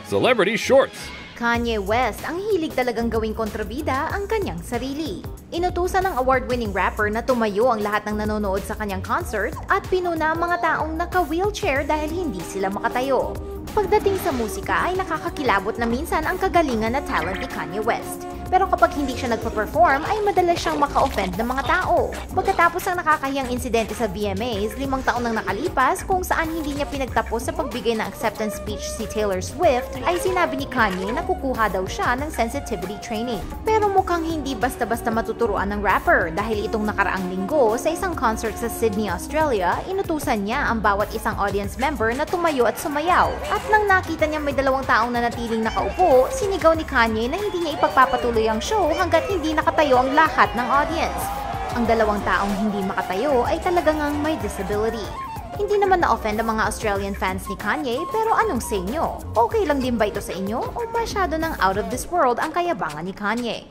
Celebrity Shorts. Kanye West ang hilig talagang gawing kontrabida ang kanyang sarili. Inutusan ng award-winning rapper na tumayo ang lahat ng nanonood sa kanyang concert at pinuna ang mga taong naka-wheelchair dahil hindi sila makatayo. Pagdating sa musika ay nakakakilabot na minsan ang kagalingan na talent ni Kanye West. Pero kapag hindi siya nagpa-perform ay madalas siyang maka-offend ng mga tao. Pagkatapos ng nakakahiyang insidente sa VMAs, 5 taon nang nakalipas kung saan hindi niya pinagtapos sa pagbigay ng acceptance speech si Taylor Swift, ay sinabi ni Kanye na kukuha daw siya ng sensitivity training. Pero mukhang hindi basta-basta matuturuan ng rapper dahil itong nakaraang linggo sa isang concert sa Sydney, Australia, inutusan niya ang bawat isang audience member na tumayo at sumayaw. At nang nakita niya may 2 taong nanatiling nakaupo, sinigaw ni Kanye na hindi niya ipagpapatuloy ang show hanggat hindi nakatayo ang lahat ng audience. Ang 2 taong hindi makatayo ay talagang may disability. Hindi naman na-offend ang mga Australian fans ni Kanye, pero anong say nyo? Okay lang din ba ito sa inyo o masyado ng out of this world ang kayabangan ni Kanye?